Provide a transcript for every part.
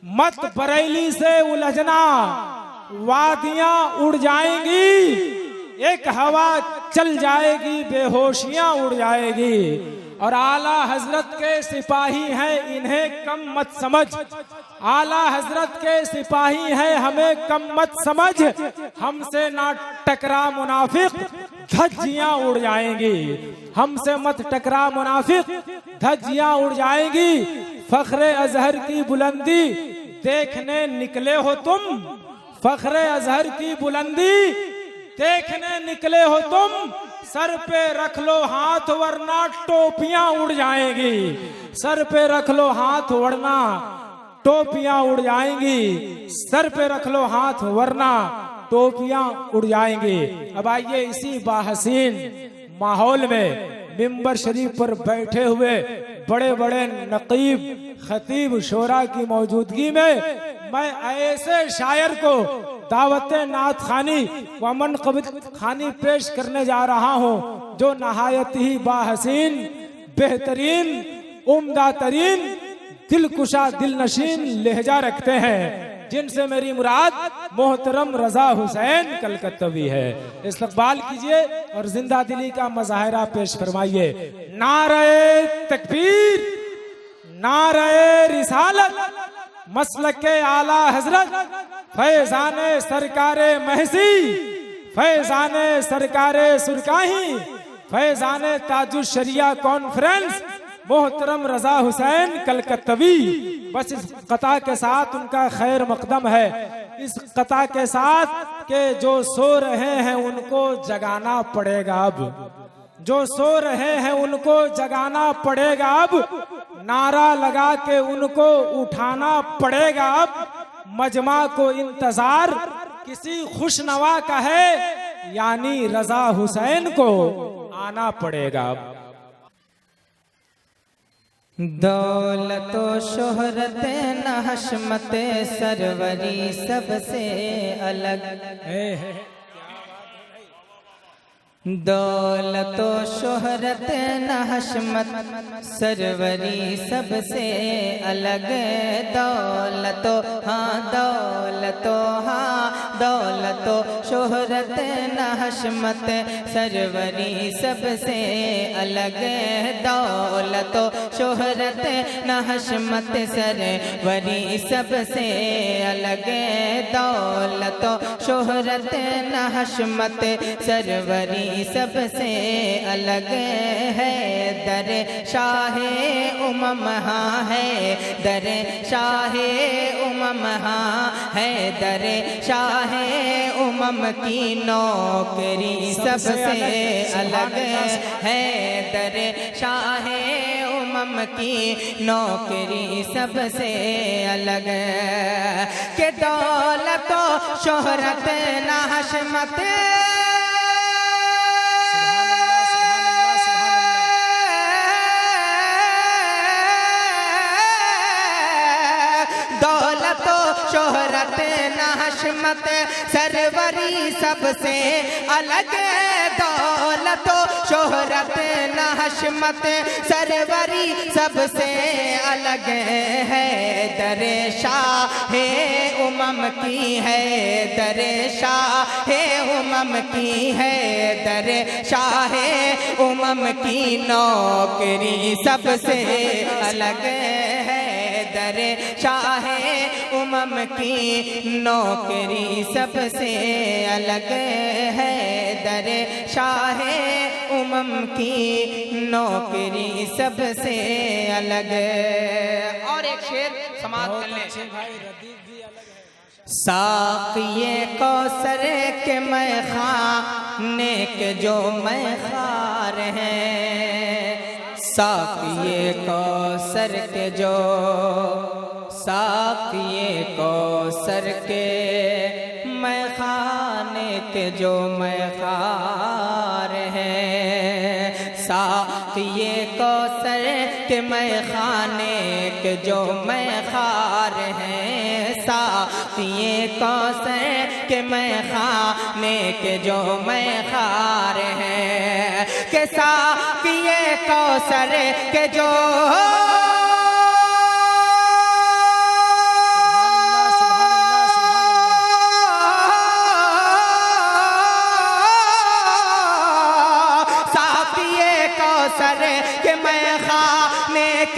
मत बरेली से उलझना, वादियां उड़ जाएंगी, एक हवा चल जाएगी, बेहोशियां उड़ जाएगी। और आला हजरत के सिपाही हैं, इन्हें कम मत समझ। आला हजरत के सिपाही हैं, हमें कम मत समझ। हमसे ना टकरा मुनाफिक, धज्जियां उड़ जाएंगी। हमसे मत टकरा मुनाफिक, धज्जियां उड़ जाएंगी। फख्रे अजहर की बुलंदी देखने निकले हो तुम, फख्रे अजहर की बुलंदी देखने निकले हो तुम। सर पे रख लो हाथ वरना टोपियां उड़ जाएंगी। सर पे रख लो हाथ वरना टोपियां उड़ जाएंगी। सर पे रख लो हाथ वरना टोपियां उड़ जाएंगी। अब आइए इसी बाहसीन माहौल में मिंबर शरीफ पर बैठे हुए बड़े बड़े नकीब खतीब शोरा की मौजूदगी में मैं ऐसे शायर को दावत नात खानी व अमन कबित खानी पेश करने जा रहा हूँ जो नहायत ही बाहसीन, बेहतरीन, उम्दा तरीन, दिलकुशा दिल नशीन लहजा रखते हैं, जिनसे मेरी मुराद मोहतरम रजा हुसैन कलकत्तवी है। इस्तकबाल कीजिए और जिंदा दिली का मजाहिरा पेश फरमाइए। नारे तकबीर, नारे रिसालत, मसलके आला हजरत, फैजाने सरकारे महसी, फैजाने सरकारे सुरकाही, फैजाने ताजुश शरिया कॉन्फ्रेंस, मोहतरम रजा हुसैन कलकत्तवी। बस इस कता के साथ उनका खैर मकदम है। इस कता के साथ के जो सो रहे हैं उनको जगाना पड़ेगा अब, जो सो रहे हैं उनको जगाना पड़ेगा अब, नारा लगा के उनको उठाना पड़ेगा अब। मजमा को इंतजार किसी खुशनवा का है, यानी रजा हुसैन को आना पड़ेगा अब। दौलत व शोहरत न हशमत सरवरी सबसे अलग, दौलत व शोहरत न हशमत सरवरी सबसे अलग। दौलत हाँ दौलत हाँ दौलत शोहरत न हशमत सरवरी सबसे अलग। दौलत शोहरत न हशमत सरवरी सबसे अलग। दौलत शोहरत न हशमत सरवरी सबसे अलग है। दर शाहे उमम हाँ है, दर शाहे उमम हाँ है, दर शाहे उमम की नौकरी सबसे अलग है। दर शाहे उमम की नौकरी सबसे अलग। के दौलत शोहरत न हशमत शोहरत न हशमत सरवरी सबसे अलग। दौलत शोहरत न हशमत सरवरी सबसे अलग है। दर शाहे उमम की है, दर शाहे उमम की है, दर शाहे उमम की नौकरी सबसे अलग है। दर शाहे उमम की नौकरी सबसे अलग है। दर शाहे उमम की नौकरी सबसे अलग। और एक शेर समाप्त कर ले। साक़िए कौसर के मैं खाने के जो मैं खार हैं, साक़िए कौसर के जो, साक़िए कौसर के मैं खाने के जो मैं खार हैं। साक़िए कौसर के मैं खाने के जो मैं खार हैं। साक़िए कौसर के मैं खाने के जो मैं खार हैं। के साक़िए कौसर के जो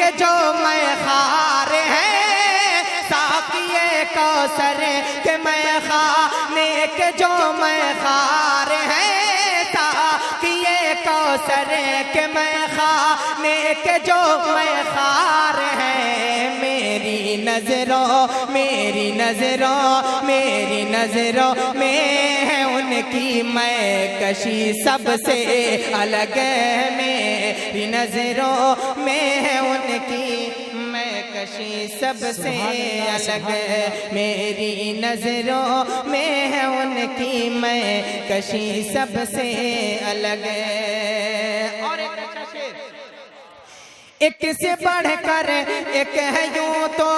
के जो मैं खार हैं, साकिए कौसर के मैं खाने के जो मैं खार हैं, साकिए कौसर के मैं खाने के जो मैं खार हैं। मेरी नजरों मेरी नजरों मेरी नजरों में है उनकी मैं कशी सबसे अलग है। मेरी नजरों में है उनकी मैं कशी सबसे अलग है। मेरी नजरों में है उनकी मैं कशी सबसे अलग है। और एक अच्छा शेर, एक से बढ़कर एक है यूं तो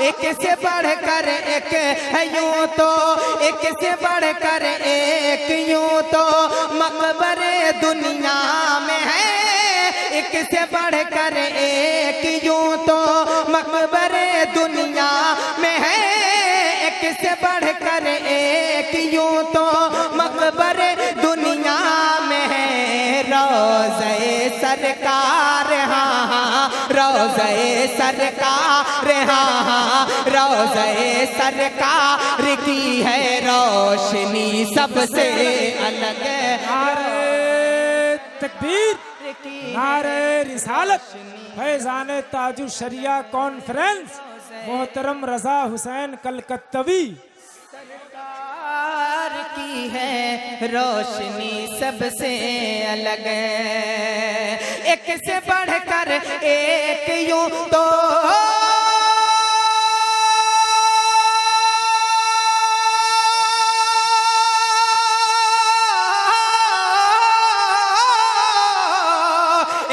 एक से बढ़कर एक है यूं तो, एक से बढ़कर एक यूं तो मकबरे दुनिया में है। एक से बढ़कर एक यूं तो मकबरे दुनिया में है। एक से बढ़कर एक यूं तो मकबरे दुनिया में है। रोज़े सरकार हाँ हाँ, रोज़े सरकार हाँ हाँ, रोज़े सरकार की है रोशनी सबसे अलग है। नारे तकबीर, नारे रिसालत, फैज़ान ताजु शरिया कॉन्फ्रेंस मोहतरम रजा हुसैन कलकत्तवी सरकार की है रोशनी सबसे अलग है। एक से बढ़कर एक यूं तो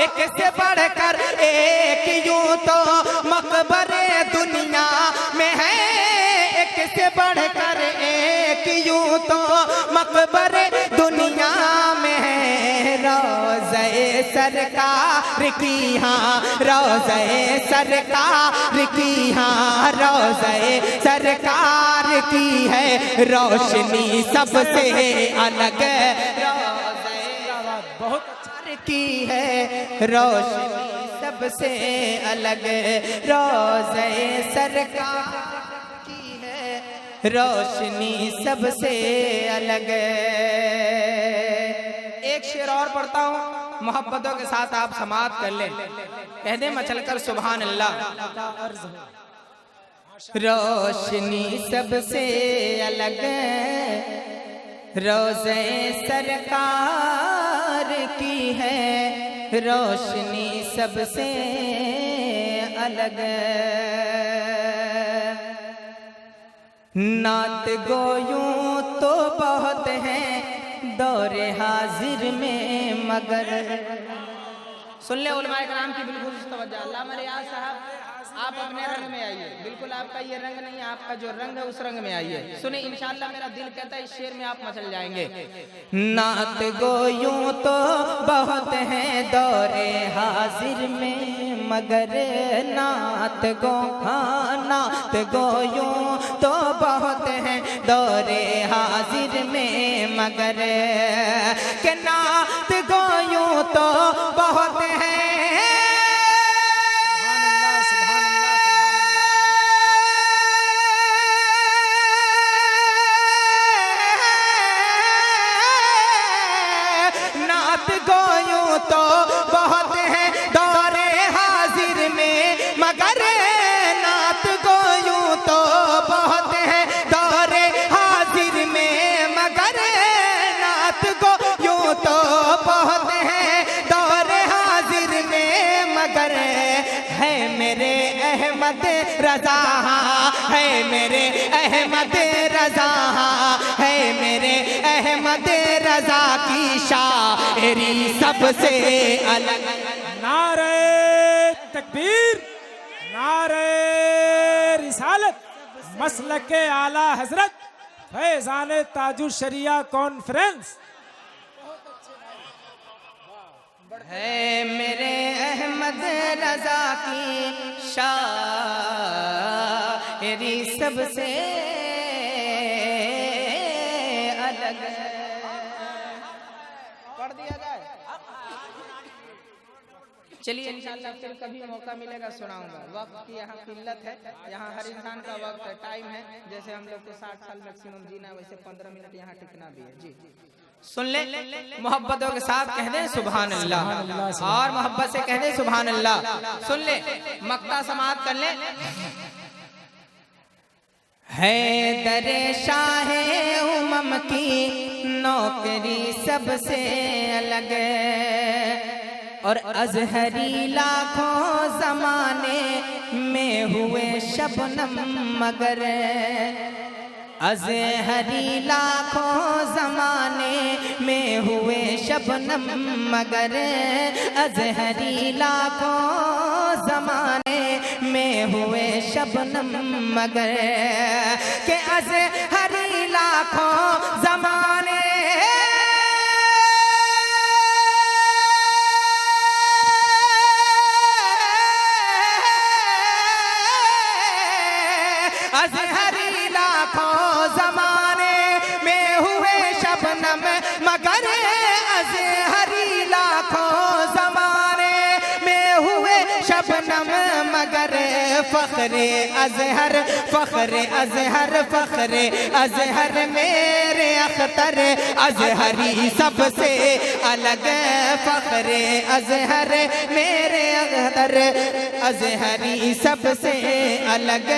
एक से बढ़कर एक यूं तो मकबरे दुनिया में है। एक से बढ़कर एक यूं तो मकबरे दुनिया में है। रोज़े सरकार की हाँ, रोज़े सरकार की हाँ, रोज़े सरकार की है रोशनी सबसे अलग है। बहुत की है रोशनी सबसे अलग, रोज़े सरकार की है रोशनी सबसे अलग। एक शेर और पढ़ता हूँ, मोहब्बतों के साथ आप समाअत कर लें। कह दे मचलकर सुभान अल्लाह। रोशनी सबसे अलग, रोज़े सरकार की है रोशनी सबसे अलग। नात गोयूं तो बहुत हैं दौरे हाजिर में, मगर सुन ले उलमाए कराम की बिल्कुल तवज्जो। अल्लामा रियाज साहब आप अपने रंग में आइए, बिल्कुल आपका ये रंग नहीं है, आपका जो रंग है उस रंग में आइए। सुने इंशाअल्लाह, मेरा दिल कहता है इस शेर में आप मचल जाएंगे। नात गोयूं तो बहुत हैं दौरे हाजिर में, मगर नात गो हाँ नात गोयूं तो बहुत हैं दौरे हाजिर में, मगर के नात गोयूं तो बहुत हैं गोयूं तो बहुत है दौरे हाजिर में, मगर नात गोयूं तो बहुत है दौरे हाजिर में, मगर नात गोयूं तो बहुत है दौरे हाजिर में, मगर है मेरे अहमद रजा है मेरे अहमद रजा है मेरे अहमद रजा की शायरी सबसे अलग। नारे तकबीर, नारे रिसालत, मसलके आला हजरत फैज़ान ताजु शरिया कॉन्फ्रेंस है मेरे अहमद रजा की शायरी सबसे अलग। पढ़ दिया जाए। चलिए इंशाअल्लाह फिर कभी मौका मिलेगा सुनाऊंगा। वक्त की यहाँ किल्लत है, यहाँ हर इंसान का वक्त है, टाइम है। जैसे हम लोग को 60 साल मैक्सिमम जीना, वैसे 15 मिनट यहाँ टिकना भी है। जी सुन ले, मोहब्बतों के साथ कह दे सुभान अल्लाह, और मोहब्बत से कह दे सुभान अल्लाह। सुन ले, मक्ता समाप्त कर ले। हैदर शाहे उमम की नौकरी सबसे अलग, और अजहरी लाखों जमाने में हुए शबनम मगर। अजहरी लाखों जमाने में हुए शबनम मगर। अजहरी लाखों जमाने में हुए शबनम मगर। के अजहरी लाखों जमाने अजहरी लाखों जमाने में हुए शबनम मगर। अजहरी लाखों जमाने में हुए शबनम मगर। फखरे अजहर, फखरे अजहर, फखरे अजहर मेरे अख्तर। अजहरी सबसे अलग, फखरे अजहर मेरे अख्तर। अजहरी सबसे अलग,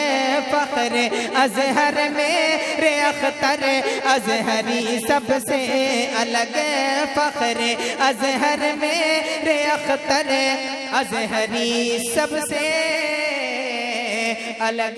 फखरे अजहर मेरे अख्तर। अजहरी सबसे अलग, फखरे अजहर मेरे अख्तर। अजहरी सबसे अलग।